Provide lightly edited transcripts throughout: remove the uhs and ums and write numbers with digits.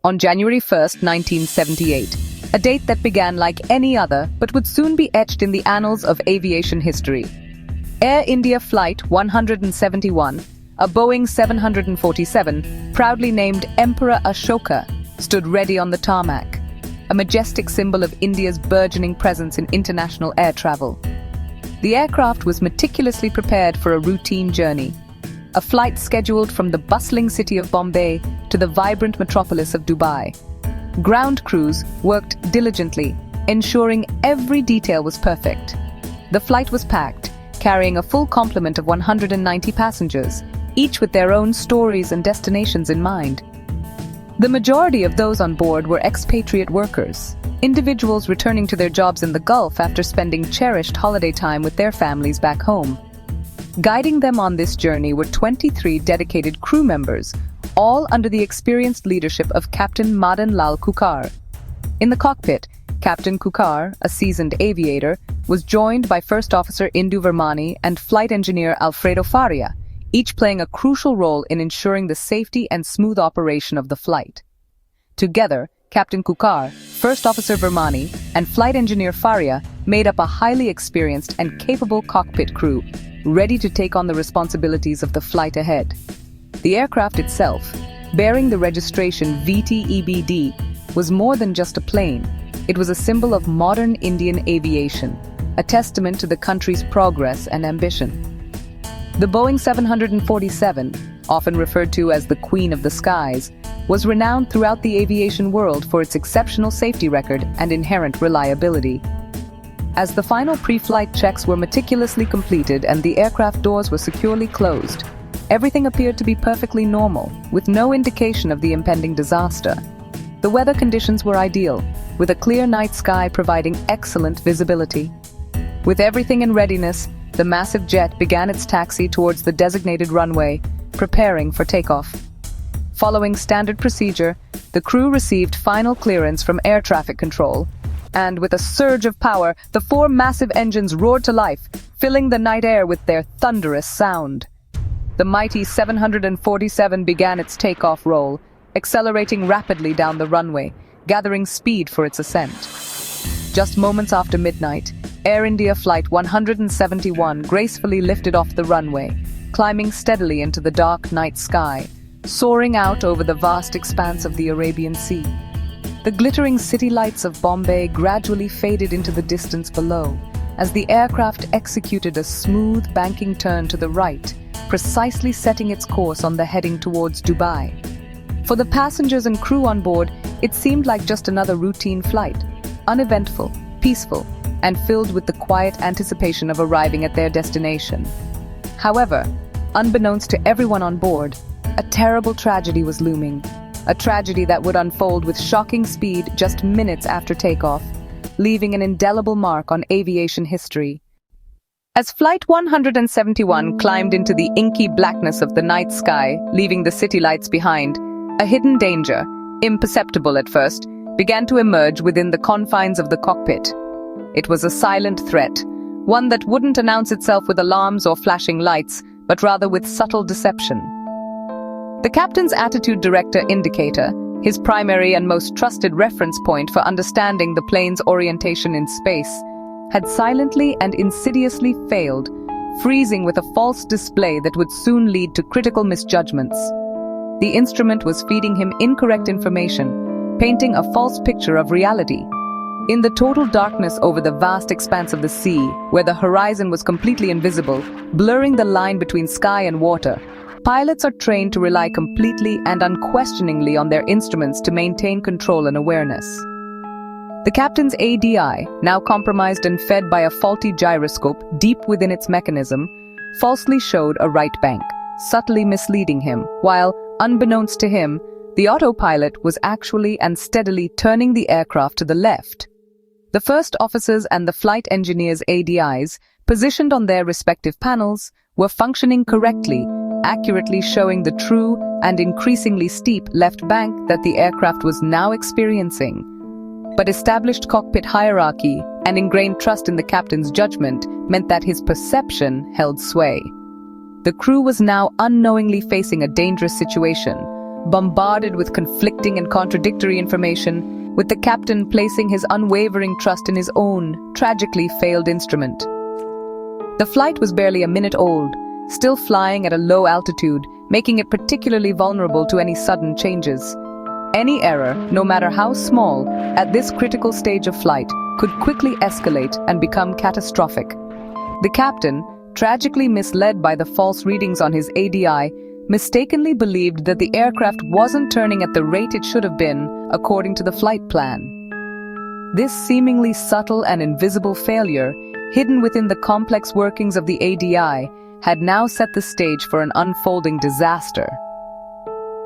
on January 1st, 1978, a date that began like any other but would soon be etched in the annals of aviation history. Air India Flight 171, a Boeing 747, proudly named Emperor Ashoka, stood ready on the tarmac, a majestic symbol of India's burgeoning presence in international air travel. The aircraft was meticulously prepared for a routine journey, a flight scheduled from the bustling city of Bombay to the vibrant metropolis of Dubai. Ground crews worked diligently, ensuring every detail was perfect. The flight was packed, carrying a full complement of 190 passengers, each with their own stories and destinations in mind. The majority of those on board were expatriate workers, individuals returning to their jobs in the Gulf after spending cherished holiday time with their families back home. Guiding them on this journey were 23 dedicated crew members, all under the experienced leadership of Captain Madan Lal Kukar. In the cockpit, Captain Kukar, a seasoned aviator, was joined by First Officer Indu Vermani and Flight Engineer Alfredo Faria, each playing a crucial role in ensuring the safety and smooth operation of the flight. Together, Captain Kukar, First Officer Vermani, and Flight Engineer Faria made up a highly experienced and capable cockpit crew, ready to take on the responsibilities of the flight ahead. The aircraft itself, bearing the registration VTEBD, was more than just a plane. It was a symbol of modern Indian aviation, a testament to the country's progress and ambition. The Boeing 747, often referred to as the Queen of the Skies, was renowned throughout the aviation world for its exceptional safety record and inherent reliability. As the final pre-flight checks were meticulously completed and the aircraft doors were securely closed, everything appeared to be perfectly normal, with no indication of the impending disaster. The weather conditions were ideal, with a clear night sky providing excellent visibility. With everything in readiness, the massive jet began its taxi towards the designated runway, preparing for takeoff. Following standard procedure, the crew received final clearance from air traffic control, and with a surge of power, the four massive engines roared to life, filling the night air with their thunderous sound. The mighty 747 began its takeoff roll, accelerating rapidly down the runway, gathering speed for its ascent. Just moments after midnight, Air India Flight 171 gracefully lifted off the runway, climbing steadily into the dark night sky, soaring out over the vast expanse of the Arabian Sea. The glittering city lights of Bombay gradually faded into the distance below, as the aircraft executed a smooth banking turn to the right, precisely setting its course on the heading towards Dubai. For the passengers and crew on board, it seemed like just another routine flight, uneventful, peaceful, and filled with the quiet anticipation of arriving at their destination. However, unbeknownst to everyone on board, a terrible tragedy was looming, a tragedy that would unfold with shocking speed just minutes after takeoff, leaving an indelible mark on aviation history. As Flight 171 climbed into the inky blackness of the night sky, leaving the city lights behind, a hidden danger, imperceptible at first, began to emerge within the confines of the cockpit. It was a silent threat, one that wouldn't announce itself with alarms or flashing lights, but rather with subtle deception. The captain's attitude director indicator, his primary and most trusted reference point for understanding the plane's orientation in space, had silently and insidiously failed, freezing with a false display that would soon lead to critical misjudgments. The instrument was feeding him incorrect information, painting a false picture of reality. In the total darkness over the vast expanse of the sea, where the horizon was completely invisible, blurring the line between sky and water, pilots are trained to rely completely and unquestioningly on their instruments to maintain control and awareness. The captain's ADI, now compromised and fed by a faulty gyroscope deep within its mechanism, falsely showed a right bank, subtly misleading him, while, unbeknownst to him, the autopilot was actually and steadily turning the aircraft to the left. The first officers and the flight engineers' ADIs, positioned on their respective panels, were functioning correctly, accurately showing the true and increasingly steep left bank that the aircraft was now experiencing. But established cockpit hierarchy and ingrained trust in the captain's judgment meant that his perception held sway. The crew was now unknowingly facing a dangerous situation, bombarded with conflicting and contradictory information, with the captain placing his unwavering trust in his own, tragically failed instrument. The flight was barely a minute old, still flying at a low altitude, making it particularly vulnerable to any sudden changes. Any error, no matter how small, at this critical stage of flight, could quickly escalate and become catastrophic. The captain, tragically misled by the false readings on his ADI, mistakenly believed that the aircraft wasn't turning at the rate it should have been, according to the flight plan. This seemingly subtle and invisible failure, hidden within the complex workings of the ADI, had now set the stage for an unfolding disaster.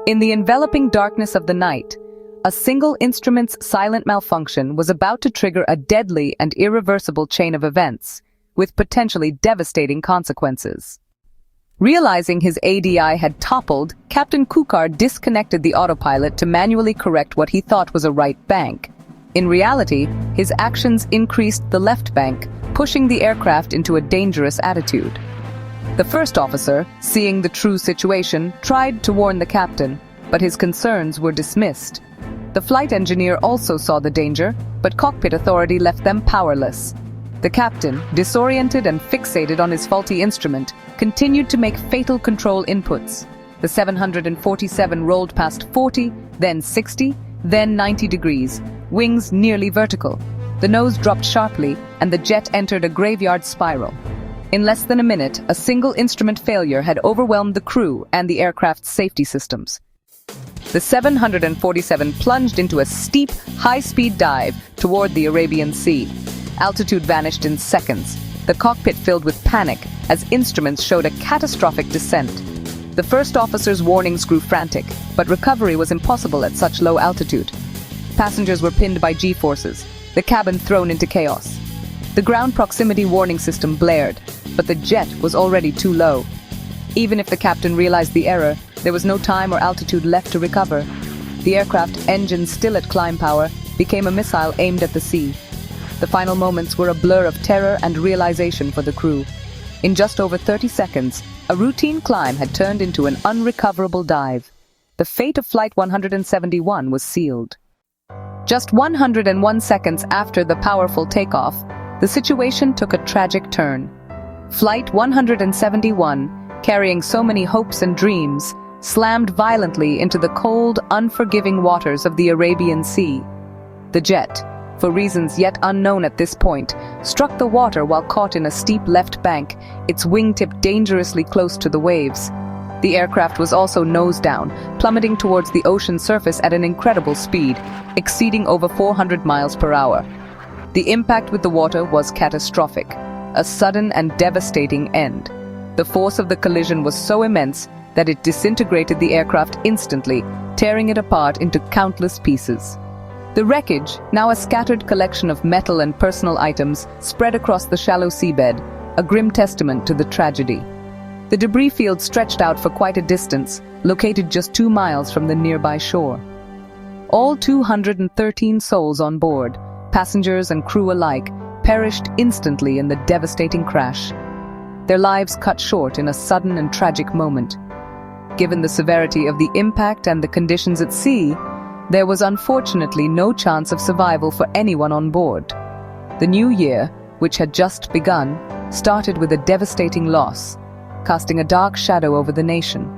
In the enveloping darkness of the night, a single instrument's silent malfunction was about to trigger a deadly and irreversible chain of events, with potentially devastating consequences. Realizing his ADI had toppled, Captain Kukar disconnected the autopilot to manually correct what he thought was a right bank. In reality, his actions increased the left bank, pushing the aircraft into a dangerous attitude. The first officer, seeing the true situation, tried to warn the captain, but his concerns were dismissed. The flight engineer also saw the danger, but cockpit authority left them powerless. The captain, disoriented and fixated on his faulty instrument, continued to make fatal control inputs. The 747 rolled past 40, then 60, then 90 degrees, wings nearly vertical. The nose dropped sharply, and the jet entered a graveyard spiral. In less than a minute, a single instrument failure had overwhelmed the crew and the aircraft's safety systems. The 747 plunged into a steep, high-speed dive toward the Arabian Sea. Altitude vanished in seconds, the cockpit filled with panic as instruments showed a catastrophic descent. The first officer's warnings grew frantic, but recovery was impossible at such low altitude. Passengers were pinned by G-forces, the cabin thrown into chaos. The ground proximity warning system blared, but the jet was already too low. Even if the captain realized the error, there was no time or altitude left to recover. The aircraft, engines still at climb power, became a missile aimed at the sea. The final moments were a blur of terror and realization for the crew. In just over 30 seconds, a routine climb had turned into an unrecoverable dive. The fate of Flight 171 was sealed. Just 101 seconds after the powerful takeoff, the situation took a tragic turn. Flight 171, carrying so many hopes and dreams, slammed violently into the cold, unforgiving waters of the Arabian Sea. The jet, for reasons yet unknown at this point, struck the water while caught in a steep left bank, its wingtip dangerously close to the waves. The aircraft was also nose down, plummeting towards the ocean surface at an incredible speed, exceeding over 400 miles per hour. The impact with the water was catastrophic, a sudden and devastating end. The force of the collision was so immense that it disintegrated the aircraft instantly, tearing it apart into countless pieces. The wreckage, now a scattered collection of metal and personal items, spread across the shallow seabed, a grim testament to the tragedy. The debris field stretched out for quite a distance, located just 2 miles from the nearby shore. All 213 souls on board, passengers and crew alike, perished instantly in the devastating crash. Their lives cut short in a sudden and tragic moment. Given the severity of the impact and the conditions at sea, there was unfortunately no chance of survival for anyone on board. The new year, which had just begun, started with a devastating loss, casting a dark shadow over the nation.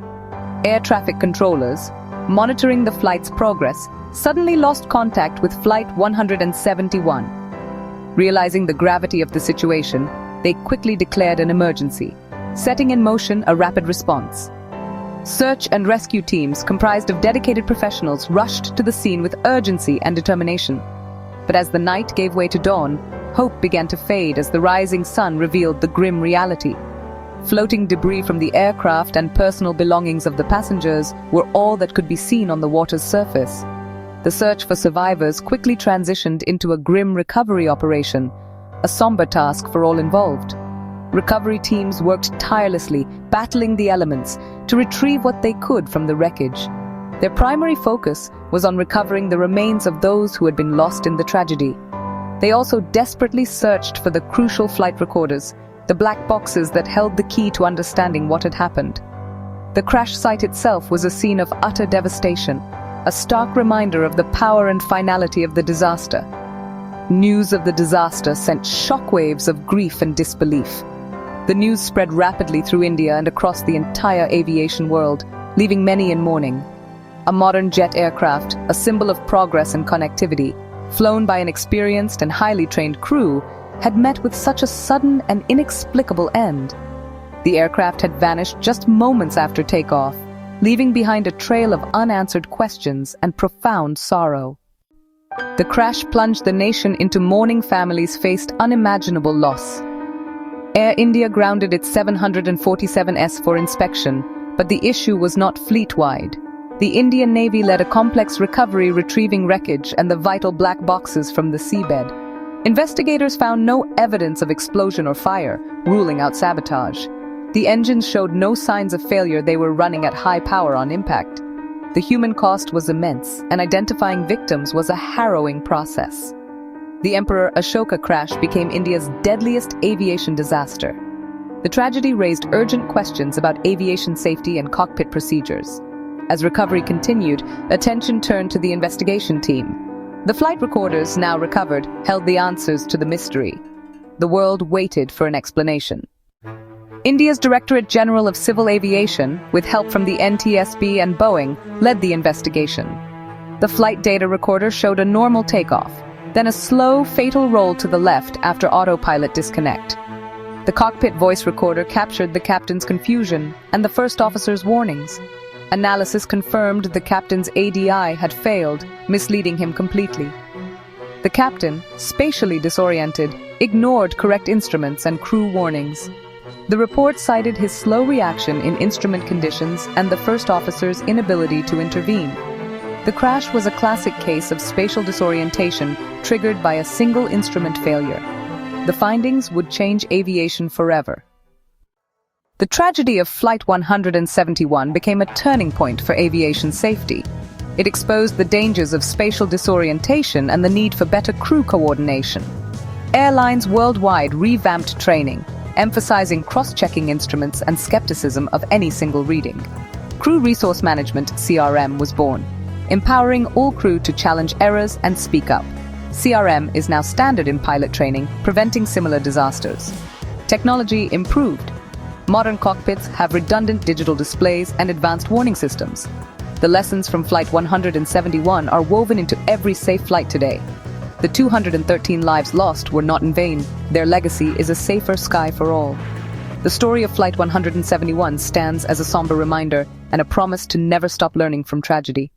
Air traffic controllers, monitoring the flight's progress, suddenly lost contact with Flight 171. Realizing the gravity of the situation, they quickly declared an emergency, setting in motion a rapid response. Search and rescue teams comprised of dedicated professionals rushed to the scene with urgency and determination. But as the night gave way to dawn, hope began to fade as the rising sun revealed the grim reality. Floating debris from the aircraft and personal belongings of the passengers were all that could be seen on the water's surface. The search for survivors quickly transitioned into a grim recovery operation, a somber task for all involved. Recovery teams worked tirelessly, battling the elements, to retrieve what they could from the wreckage. Their primary focus was on recovering the remains of those who had been lost in the tragedy. They also desperately searched for the crucial flight recorders, the black boxes that held the key to understanding what had happened. The crash site itself was a scene of utter devastation, a stark reminder of the power and finality of the disaster. News of the disaster sent shockwaves of grief and disbelief. The news spread rapidly through India and across the entire aviation world, leaving many in mourning. A modern jet aircraft, a symbol of progress and connectivity, flown by an experienced and highly trained crew, had met with such a sudden and inexplicable end. The aircraft had vanished just moments after takeoff, leaving behind a trail of unanswered questions and profound sorrow. The crash plunged the nation into mourning. Families faced unimaginable loss. Air India grounded its 747s for inspection, but the issue was not fleet-wide. The Indian Navy led a complex recovery, retrieving wreckage and the vital black boxes from the seabed. Investigators found no evidence of explosion or fire, ruling out sabotage. The engines showed no signs of failure. They were running at high power on impact. The human cost was immense, and identifying victims was a harrowing process. The Emperor Ashoka crash became India's deadliest aviation disaster. The tragedy raised urgent questions about aviation safety and cockpit procedures. As recovery continued, attention turned to the investigation team. The flight recorders, now recovered, held the answers to the mystery. The world waited for an explanation. India's Directorate General of Civil Aviation, with help from the NTSB and Boeing, led the investigation. The flight data recorder showed a normal takeoff, then a slow, fatal roll to the left after autopilot disconnect. The cockpit voice recorder captured the captain's confusion and the first officer's warnings. Analysis confirmed the captain's ADI had failed, misleading him completely. The captain, spatially disoriented, ignored correct instruments and crew warnings. The report cited his slow reaction in instrument conditions and the first officer's inability to intervene. The crash was a classic case of spatial disorientation triggered by a single instrument failure. The findings would change aviation forever. The tragedy of Flight 171 became a turning point for aviation safety. It exposed the dangers of spatial disorientation and the need for better crew coordination. Airlines worldwide revamped training, emphasizing cross-checking instruments and skepticism of any single reading. Crew Resource Management (CRM) was born, empowering all crew to challenge errors and speak up. CRM is now standard in pilot training, preventing similar disasters. Technology improved. Modern cockpits have redundant digital displays and advanced warning systems. The lessons from Flight 171 are woven into every safe flight today. The 213 lives lost were not in vain. Their legacy is a safer sky for all. The story of Flight 171 stands as a somber reminder and a promise to never stop learning from tragedy.